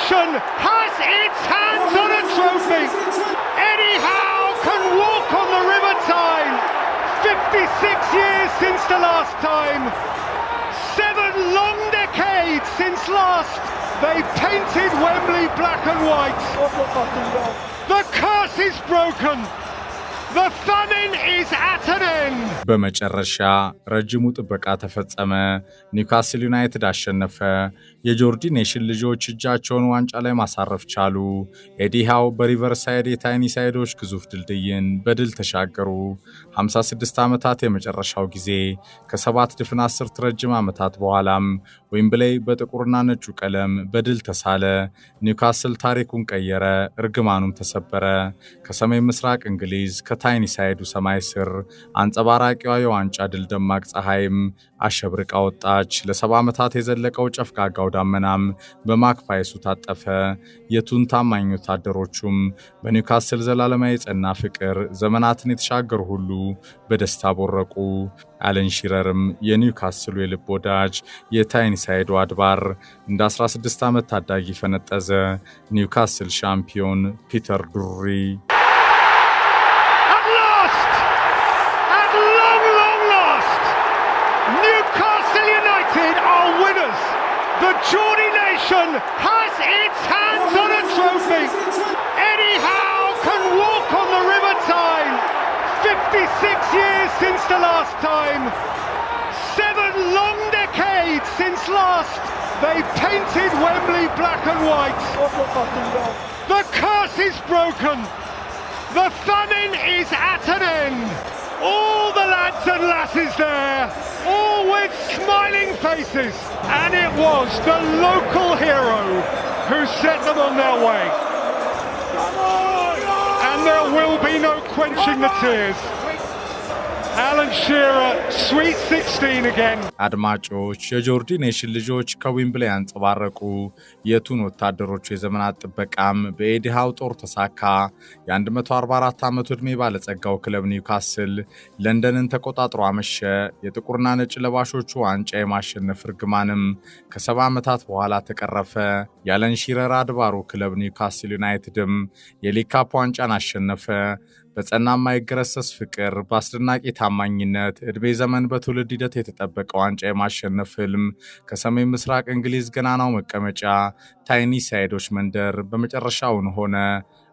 nation has its hands on a trophy. Eddie Howe can walk on the River Tyne. 56 years since the last time. 7 long decades since last they painted Wembley black and white. The curse is broken. The famine is at an end. በመጨረሻ ረጅሙ ጥበቃ ተፈጸመ። ኒውካስል ዩናይትድ አሸነፈ። የጆርዲ ኔሽን ልጆች እጃቸውን ዋንጫ ላይ ማሳረፍ ቻሉ። ኤዲ ሃው በሪቨርሳይድ የታይኒሳይዶች ግዙፍ ድልድይን በድል ተሻገሩ። 56 ዓመታት የመጨረሻው ጊዜ ከ7 ድፍን 10 ረጅም ዓመታት በኋላም ዌምብሌይ በጥቁርና ነጩ ቀለም በድል ተሳለ። ኒውካስል ታሪኩን ቀየረ፣ እርግማኑም ተሰበረ። ከሰሜን ምስራቅ እንግሊዝ ከታይኒሳይዱ ሰማይ ስር አንጸባራቂዋ የዋንጫ ድል ደማቅ ፀሐይም አሸብርቃ ወጣች። ለ70 ዓመታት የዘለቀው ጨፍጋጋው ዳመናም በማክፓይሱ ታጠፈ። የቱን ታማኝ ወታደሮቹም በኒውካስል ዘላለማዊ የጸና ፍቅር ዘመናትን የተሻገሩ ሁሉ በደስታ ቦረቁ። አለን ሺረርም የኒውካስሉ የልብ ወዳጅ የታይኒሳይዱ አድባር እንደ 16 ዓመት ታዳጊ ፈነጠዘ። ኒውካስል ሻምፒዮን ፒተር ዱሪ The Geordie nation has its hands on a trophy. Eddie Howe can walk on the River Tyne. 56 years since the last time. 7 long decades since last they painted Wembley black and white. The curse is broken. The famine is at an end. All the lads and lasses there, all with smiling faces. And it was the local hero who set them on their way. And there will be no quenching the tears. Alan Shearer, sweet 16 again. አድማጮች የጆርዲ ኔሽን ልጆች ከዊምብሌይ አንጸባረቁ። የቱን ወታደሮች የዘመናት ጥበቃም በኤዲ ሃው ጦር ተሳካ። የ144 ዓመት ዕድሜ ባለጸጋው ክለብ ኒውካስል ለንደንን ተቆጣጥሮ አመሸ። የጥቁርና ነጭ ለባሾቹ ዋንጫ የማሸነፍ እርግማንም ከ70 ዓመታት በኋላ ተቀረፈ። የአለን ሺረር አድባሩ ክለብ ኒውካስል ዩናይትድም የሊግ ካፕ ዋንጫን አሸነፈ። በጸና የማይገረሰስ ፍቅር በአስደናቂ ታማኝነት ዕድሜ ዘመን በትውልድ ሂደት የተጠበቀ ዋንጫ የማሸነፍ ህልም ከሰሜን ምስራቅ እንግሊዝ ገናናው መቀመጫ ታይኒሳይዶች መንደር በመጨረሻውን ሆነ።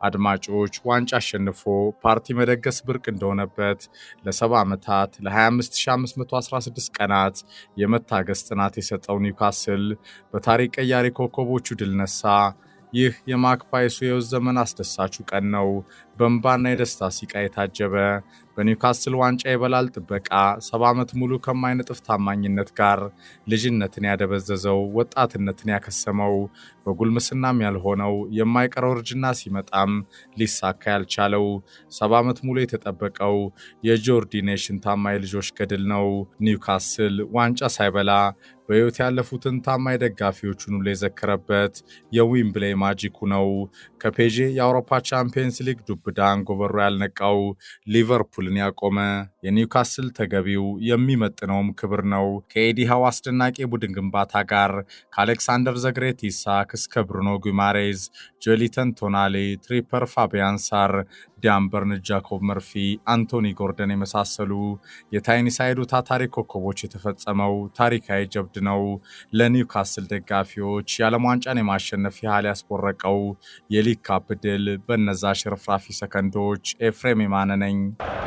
አድማጮች ዋንጫ አሸንፎ ፓርቲ መደገስ ብርቅ እንደሆነበት ለ70 ዓመታት ለ25516 ቀናት የመታገስ ጥናት የሰጠው ኒውካስል በታሪክ ቀያሪ ኮከቦቹ ድል ነሳ። ይህ የማክፓይሱ የውዝ ዘመን አስደሳቹ ቀን ነው። በእንባና የደስታ ሲቃ የታጀበ በኒውካስል ዋንጫ የበላል ጥበቃ 70 ዓመት ሙሉ ከማይነጥፍ ታማኝነት ጋር ልጅነትን ያደበዘዘው ወጣትነትን ያከሰመው በጉልምስናም ያልሆነው የማይቀረው እርጅና ሲመጣም ሊሳካ ያልቻለው 70 ዓመት ሙሉ የተጠበቀው የጆርዲ ኔሽን ታማኝ ልጆች ገድል ነው። ኒውካስል ዋንጫ ሳይበላ በሕይወት ያለፉትን ታማኝ ደጋፊዎቹን ሁሉ የዘከረበት የዊምብሌይ ማጂኩ ነው። ከፔዤ የአውሮፓ ቻምፒየንስ ሊግ ዱብዳ አንጎበሮ ያልነቃው ሊቨርፑልን ያቆመ የኒውካስል ተገቢው የሚመጥነውም ክብር ነው። ከኤዲ ሃው አስደናቂ ቡድን ግንባታ ጋር ከአሌክሳንደር ዘግሬት ኢሳክ እስከ ብሩኖ ጉማሬዝ፣ ጆሊተን ቶናሌ፣ ትሪፐር ፋቢያን ሳር፣ ዳንበርን፣ ጃኮብ መርፊ፣ አንቶኒ ጎርደን የመሳሰሉ የታይኒሳይዱ ታታሪ ኮከቦች የተፈጸመው ታሪካዊ ጀብድ ነው። ለኒውካስል ደጋፊዎች የዓለም ዋንጫን የማሸነፍ ያህል ያስቆረቀው የሊግ ካፕ ድል በነዛ ሽርፍራፊ ሰከንዶች። ኤፍሬም የማነ ነኝ።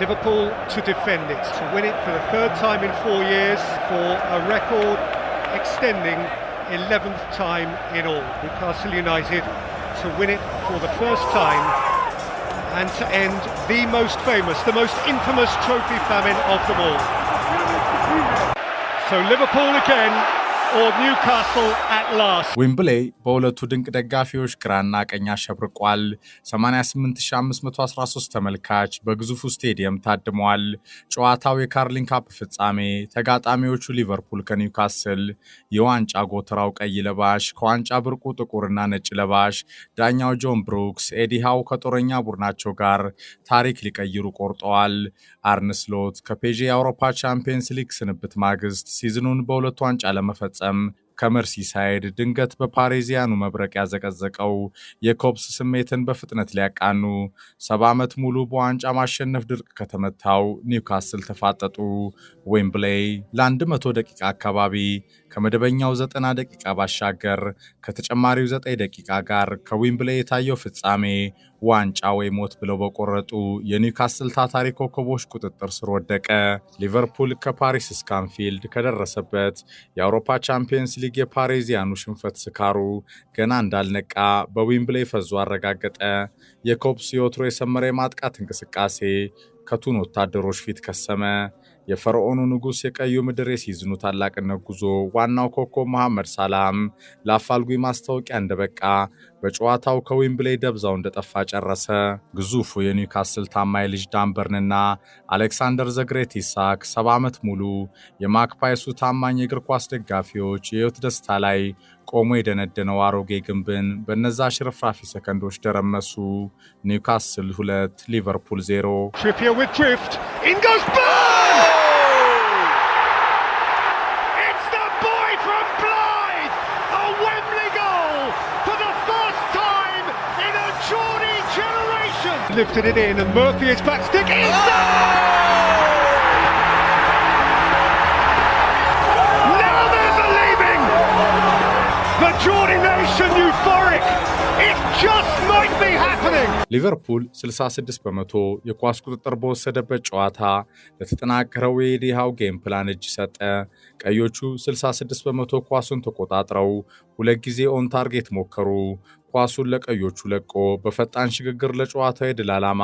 Liverpool to defend it, to win it for the 3rd time in 4 years, for a record extending 11th time in all. Newcastle United to win it for the first time and to end the most famous, the most infamous trophy famine of them all. So Liverpool again, or Newcastle at last. ዌምብሌይ በሁለቱ ድንቅ ደጋፊዎች ግራና ቀኝ አሸብርቋል። 88513 ተመልካች በግዙፉ ስቴዲየም ታድመዋል። ጨዋታው የካርሊንግ ካፕ ፍጻሜ፣ ተጋጣሚዎቹ ሊቨርፑል ከኒውካስል፣ የዋንጫ ጎተራው ቀይ ለባሽ ከዋንጫ ብርቁ ጥቁርና ነጭ ለባሽ፣ ዳኛው ጆን ብሩክስ፣ ኤዲ ሃው ከጦረኛ ቡድናቸው ጋር ታሪክ ሊቀይሩ ቆርጠዋል። አርነ ስሎት ከፔዤ የአውሮፓ ቻምፒየንስ ሊግ ስንብት ማግስት ሲዝኑን በሁለቱ ዋንጫ ለመፈጸም ከመርሲሳይድ ድንገት በፓሪዚያኑ መብረቅ ያዘቀዘቀው የኮብስ ስሜትን በፍጥነት ሊያቃኑ 70 ዓመት ሙሉ በዋንጫ ማሸነፍ ድርቅ ከተመታው ኒውካስል ተፋጠጡ። ዌምብሌይ ለ100 ደቂቃ አካባቢ ከመደበኛው 90 ደቂቃ ባሻገር ከተጨማሪው 9 ደቂቃ ጋር ከዌምብሌይ የታየው ፍጻሜ ዋንጫ ወይ ሞት ብለው በቆረጡ የኒውካስል ታታሪ ኮከቦች ቁጥጥር ስር ወደቀ። ሊቨርፑል ከፓሪስ እስከ አንፊልድ ከደረሰበት የአውሮፓ ቻምፒየንስ ሊግ የፓሪዚያኑ ሽንፈት ስካሩ ገና እንዳልነቃ በዌምብሌይ ፈዞ አረጋገጠ። የኮብስ የወትሮ የሰመረ የማጥቃት እንቅስቃሴ ከቱን ወታደሮች ፊት ከሰመ። የፈርዖኑ ንጉሥ የቀዩ ምድር የሲዝኑ ታላቅነት ጉዞ ዋናው ኮከብ መሐመድ ሳላህም ለአፋልጉኝ ማስታወቂያ እንደበቃ በጨዋታው ከዌምብሌይ ደብዛው እንደጠፋ ጨረሰ። ግዙፉ የኒውካስል ታማኝ ልጅ ዳንበርንና አሌክሳንደር ዘግሬት ኢሳክ 70 ዓመት ሙሉ የማክፓይሱ ታማኝ የእግር ኳስ ደጋፊዎች የሕይወት ደስታ ላይ ቆሞ የደነደነው አሮጌ ግንብን በነዛ ሽርፍራፊ ሰከንዶች ደረመሱ። ኒውካስል 2 ሊቨርፑል 0። Trippier with drift. In goes Burn! It's the boy from Blythe! A Wembley goal for the first time in a Geordie generation! Lifted it in and Murphy is back stick inside! Now they're believing! The Geordie nation euphoric! It just might be happening! ሊቨርፑል 66 በመቶ የኳስ ቁጥጥር በወሰደበት ጨዋታ ለተጠናከረው የኤዲ ሃው ጌም ፕላን እጅ ሰጠ። ቀዮቹ 66 በመቶ ኳሱን ተቆጣጥረው 2 ጊዜ ኦን ታርጌት ሞከሩ። ኳሱን ለቀዮቹ ለቆ በፈጣን ሽግግር ለጨዋታው የድል ዓላማ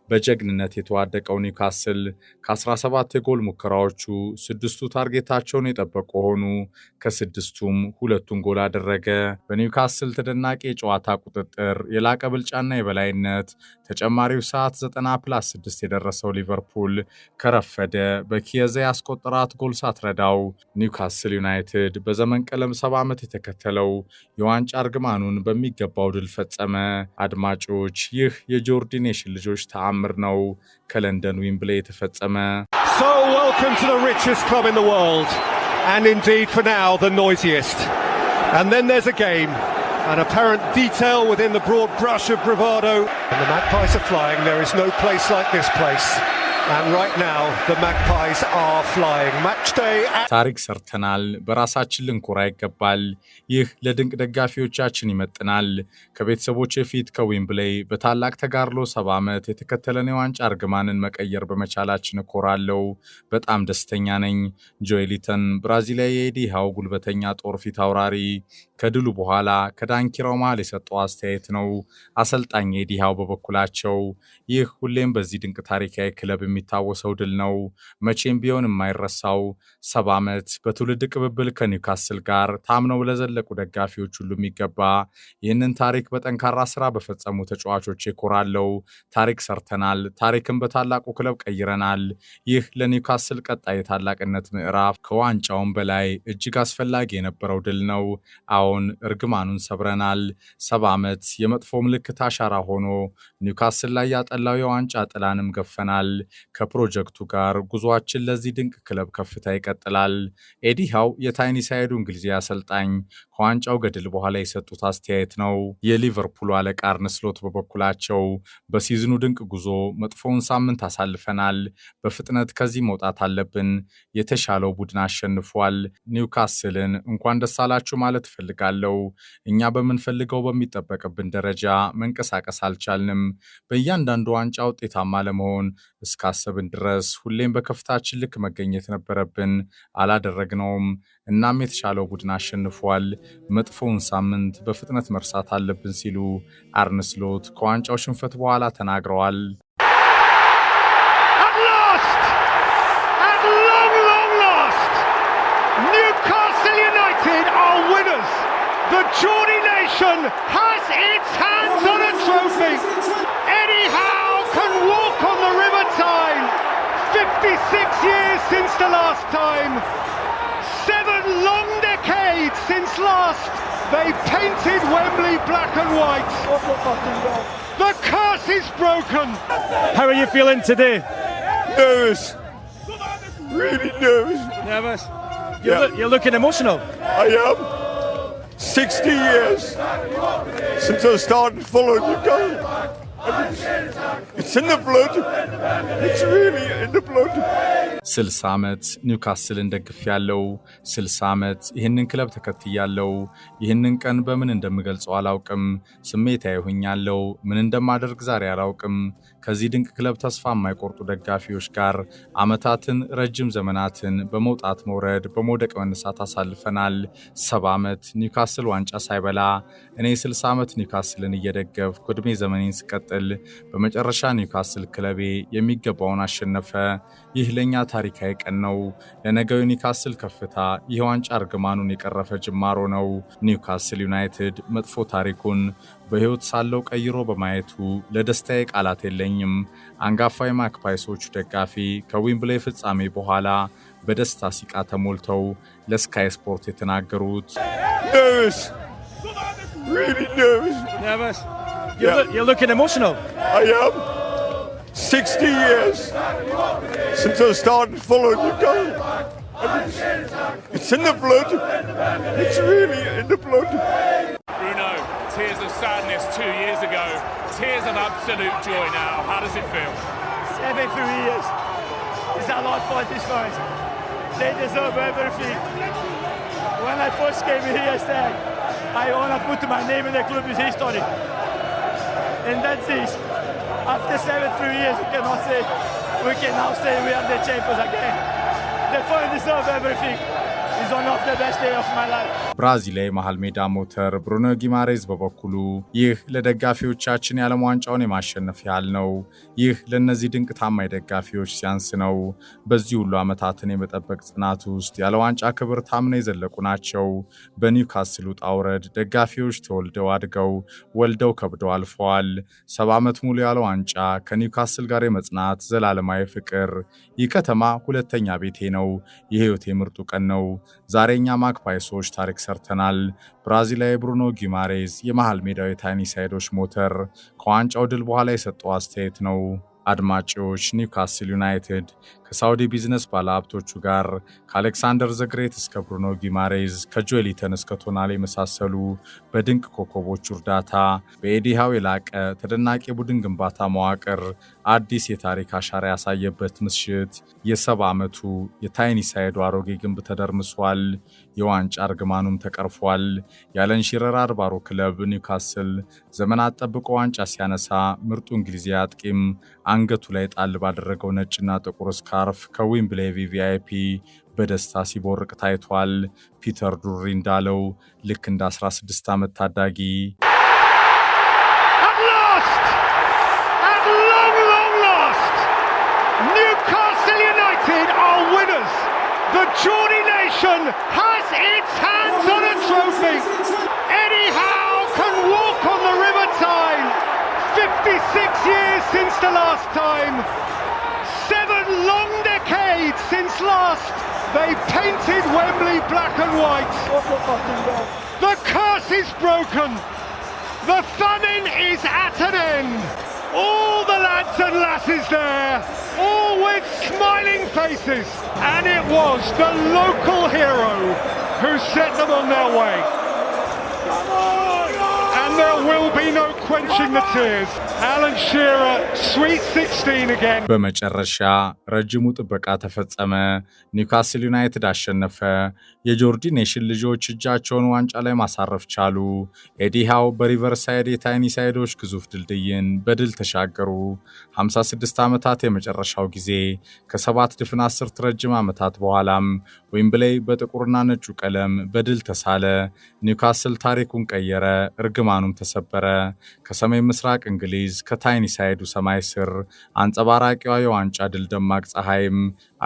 በጀግንነት የተዋደቀው ኒውካስል ከ17 የጎል ሙከራዎቹ 6ቱ ታርጌታቸውን የጠበቁ ሆኑ። ከ6ቱም 2ቱን ጎል አደረገ። በኒውካስል ተደናቂ የጨዋታ ቁጥጥር፣ የላቀ ብልጫና የበላይነት ተጨማሪው ሰዓት 90+6 የደረሰው ሊቨርፑል ከረፈደ በኪየዛ ያስቆጠራት ጎል ሳትረዳው ኒውካስል ዩናይትድ በዘመን ቀለም 70 ዓመት የተከተለው የዋንጫ እርግማኑን በሚገባው ድል ፈጸመ። አድማጮች፣ ይህ የጆርዲ ኔሽን ልጆች ተአምር ነው፣ ከለንደን ዊምብሌይ የተፈጸመ። So welcome to the richest club in the world, and indeed for now the noisiest. And then there's a game, an apparent detail within the broad brush of bravado. And the Magpies are flying, there is no place like this place. And right now the Magpies are flying. Match day. ታሪክ ሰርተናል፣ በራሳችን ልንኮራ ይገባል። ይህ ለድንቅ ደጋፊዎቻችን ይመጥናል። ከቤተሰቦች ፊት ከዌምብሌይ በታላቅ ተጋድሎ 70 ዓመት የተከተለን የዋንጫ እርግማንን መቀየር በመቻላችን እኮራለሁ። በጣም ደስተኛ ነኝ። ጆኤሊተን ብራዚላዊ የኤዲ ሃው ጉልበተኛ ጦር ፊት አውራሪ ከድሉ በኋላ ከዳንኪራው መሃል የሰጠው አስተያየት ነው። አሰልጣኝ ኤዲ ሃው በበኩላቸው ይህ ሁሌም በዚህ ድንቅ ታሪካዊ ክለብ የሚታወሰው ድል ነው፣ መቼም ቢሆን የማይረሳው 70 ዓመት በትውልድ ቅብብል ከኒውካስል ጋር ታምነው ለዘለቁ ደጋፊዎች ሁሉ የሚገባ ይህንን ታሪክ በጠንካራ ስራ በፈጸሙ ተጫዋቾች ይኮራለው። ታሪክ ሰርተናል፣ ታሪክን በታላቁ ክለብ ቀይረናል። ይህ ለኒውካስል ቀጣይ የታላቅነት ምዕራፍ ከዋንጫውም በላይ እጅግ አስፈላጊ የነበረው ድል ነው። አሁን እርግማኑን ሰብረናል። 70 ዓመት የመጥፎ ምልክት አሻራ ሆኖ ኒውካስል ላይ ያጠላው የዋንጫ ጥላንም ገፈናል። ከፕሮጀክቱ ጋር ጉዟችን ለዚህ ድንቅ ክለብ ከፍታ ይቀጥላል። ኤዲ ሃው የታይኒሳይዱ እንግሊዝ አሰልጣኝ ከዋንጫው ገድል በኋላ የሰጡት አስተያየት ነው። የሊቨርፑል አለቃ አርነ ስሎት በበኩላቸው በሲዝኑ ድንቅ ጉዞ መጥፎውን ሳምንት አሳልፈናል፣ በፍጥነት ከዚህ መውጣት አለብን። የተሻለው ቡድን አሸንፏል። ኒውካስልን እንኳን ደስ አላችሁ ማለት እፈልጋለሁ። እኛ በምንፈልገው በሚጠበቅብን ደረጃ መንቀሳቀስ አልቻልንም። በእያንዳንዱ ዋንጫ ውጤታማ ለመሆን እስካሰብን ድረስ ሁሌም በከፍታችን ልክ መገኘት ነበረብን፣ አላደረግነውም። እናም የተሻለው ቡድን አሸንፏል። መጥፎውን ሳምንት በፍጥነት መርሳት አለብን ሲሉ አርነ ስሎት ከዋንጫው ሽንፈት በኋላ ተናግረዋል። At last! At long last! Newcastle United are winners! The Geordie nation has its hands on a trophy! Eddie Howe can walk on the River Tyne! 56 years since the last time! 7 long decades since last they painted Wembley black and white! The curse is broken! How are you feeling today? Nervous. Really nervous. Nervous? Yeah. You're looking emotional. I am. 60 years since I started following the goal. It's in the blood. It's really in the blood. 60 ዓመት ኒውካስልን ደግፌያለሁ 60 ዓመት ይህንን ክለብ ተከትያለሁ ይህንን ቀን በምን እንደምገልጸው አላውቅም ስሜታዊ ሆኛለሁ ምን እንደማደርግ ዛሬ አላውቅም ከዚህ ድንቅ ክለብ ተስፋ የማይቆርጡ ደጋፊዎች ጋር አመታትን ረጅም ዘመናትን በመውጣት መውረድ በመውደቅ መነሳት አሳልፈናል 70 ዓመት ኒውካስል ዋንጫ ሳይበላ እኔ 60 ዓመት ኒውካስልን እየደገፍኩ ዕድሜ ዘመኔን ስቀጥል በመጨረሻ ኒውካስል ክለቤ የሚገባውን አሸነፈ ይህ ለኛ ታሪካዊ ቀን ነው ለነገው ኒውካስል ከፍታ ይህ ዋንጫ እርግማኑን የቀረፈ ጅማሮ ነው ኒውካስል ዩናይትድ መጥፎ ታሪኩን በህይወት ሳለው ቀይሮ በማየቱ ለደስታዬ ቃላት የለኝም አንጋፋው ማክፓይሶች ደጋፊ ከዊምብሌይ ፍጻሜ በኋላ በደስታ ሲቃ ተሞልተው ለስካይ ስፖርት የተናገሩት Really nervous. You're looking emotional. I am. 60 years since I started following the goal. It's in the blood. It's really in the blood. Bruno, tears of sadness 2 years ago. Tears of absolute joy now. How does it feel? 73 years. It's a lot for these fans. They deserve everything. When I first came here, I said, I want to put my name in the club's history. And that's it. After 73 years, we can now say we are the champions again. The fans deserve everything. It's one of the best days of my life. ብራዚላዊ መሃል ሜዳ ሞተር ብሩኖ ጊማሬዝ በበኩሉ ይህ ለደጋፊዎቻችን የዓለም ዋንጫውን የማሸነፍ ያህል ነው ይህ ለነዚህ ድንቅ ታማኝ ደጋፊዎች ሲያንስ ነው በዚህ ሁሉ አመታትን የመጠበቅ ጽናት ውስጥ ያለ ዋንጫ ክብር ታምነው የዘለቁ ናቸው በኒውካስል ጣውረድ ደጋፊዎች ተወልደው አድገው ወልደው ከብደው አልፈዋል 70 ዓመት ሙሉ ያለ ዋንጫ ከኒውካስል ጋር የመጽናት ዘላለማዊ ፍቅር ይህ ከተማ ሁለተኛ ቤቴ ነው የህይወቴ ምርጡ ቀን ነው ዛሬኛ ማክፓይሶች ታሪክ ሰርተናል ብራዚላዊ ብሩኖ ጊማሬዝ የመሃል ሜዳው የታይኒ ሳይዶች ሞተር ከዋንጫው ድል በኋላ የሰጠው አስተያየት ነው አድማጮች ኒውካስል ዩናይትድ ከሳውዲ ቢዝነስ ባለሀብቶቹ ጋር ከአሌክሳንደር ዘግሬት እስከ ብሩኖ ጊማሬዝ ከጆኤሊተን እስከ ቶናሌ መሳሰሉ በድንቅ ኮከቦች እርዳታ በኤዲሃው የላቀ ተደናቂ ቡድን ግንባታ መዋቅር አዲስ የታሪክ አሻራ ያሳየበት ምሽት የ70 ዓመቱ የታይኒ ሳይዱ አሮጌ ግንብ ተደርምሷል የዋንጫ እርግማኑም ተቀርፏል ያለን ሺረር አድባሩ ክለብ ኒውካስል ዘመናት ጠብቆ ዋንጫ ሲያነሳ ምርጡ እንግሊዛዊ አጥቂም አንገቱ ላይ ጣል ባደረገው ነጭና ጥቁር ስካርፍ ከዊምብሌይ ቪቪአይፒ በደስታ ሲቦርቅ ታይቷል ፒተር ዱሪ እንዳለው ልክ እንደ 16 ዓመት ታዳጊ At long last, Newcastle United are winners. The Geordie nation has its hands on a trophy. Eddie Howe can walk on the River Tyne. 56 years since the last time. 7 long decades since last they painted Wembley black and white. The curse is broken. The famine is at an end. All the lads and lasses there, all with smiling faces. And it was the local hero who set them on their way. And there will be no quenching the tears. Alan Shearer, sweet 16 again. በመጨረሻ ረጅሙ ጥበቃ ተፈጸመ ኒውካስል ዩናይትድ አሸነፈ የጆርዲ ኔሽን ልጆች እጃቸውን ዋንጫ ላይ ማሳረፍ ቻሉ ኤዲሃው በሪቨርሳይድ የታይኒ ሳይዶች ግዙፍ ድልድይን በድል ተሻገሩ 56 ዓመታት የመጨረሻው ጊዜ ከ7 ድፍን 10 ረጅም ዓመታት በኋላም ዊምብሌይ በጥቁርና ነጩ ቀለም በድል ተሳለ ኒውካስል ታሪኩን ቀየረ እርግማኑም ተሰበረ ከሰሜን ምስራቅ እንግሊዝ ከታይኒ ሳይዱ ሰማይ ስር አንጸባራቂዋ የዋንጫ ድል ደማቅ ፀሐይም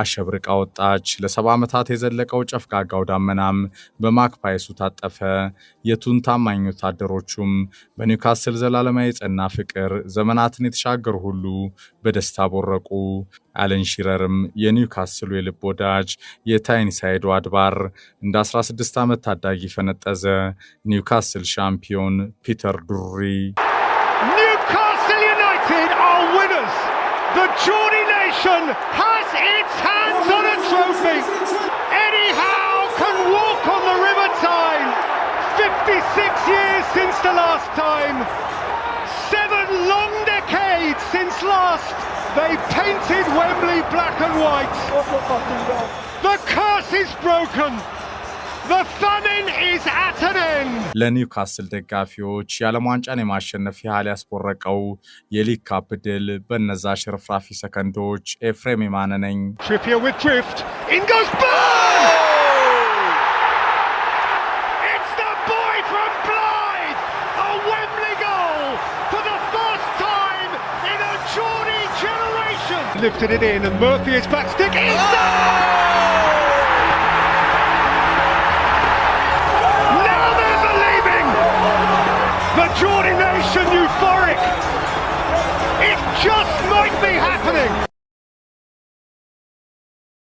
አሸብርቃ ወጣች ለ70 ዓመታት የዘለቀው ጨፍጋጋው ዳመናም በማክፓይሱ ታጠፈ የቱን ታማኝ ወታደሮቹም በኒውካስል ዘላለማዊ ጸና ፍቅር ዘመናትን የተሻገሩ ሁሉ በደስታ ቦረቁ አለን ሺረርም የኒውካስሉ የልብ ወዳጅ የታይኒ ሳይዱ አድባር እንደ 16 ዓመት ታዳጊ ፈነጠዘ ኒውካስል ሻምፒዮን ፒተር ዱሪ Newcastle United are winners. The Geordie nation has its hands on a trophy. Eddie Howe can walk on the River Tyne. 56 years since the last time. 7 long decades since last they painted Wembley black and white. The curse is broken. The famine is at an end. ለኒውካስል ደጋፊዎች የዓለም ዋንጫን የማሸነፍ ያህል ያስቆረቀው የሊግ ካፕ ድል በነዛ ሽርፍራፊ ሰከንዶች ኤፍሬም የማነ ነኝ። Trippier with drift. In goes Byrne! It's the boy from Blythe! A Wembley goal for the first time in a Geordie generation! Lifted it in and Murphy is back stick inside! The Geordie nation euphoric. It just might be happening.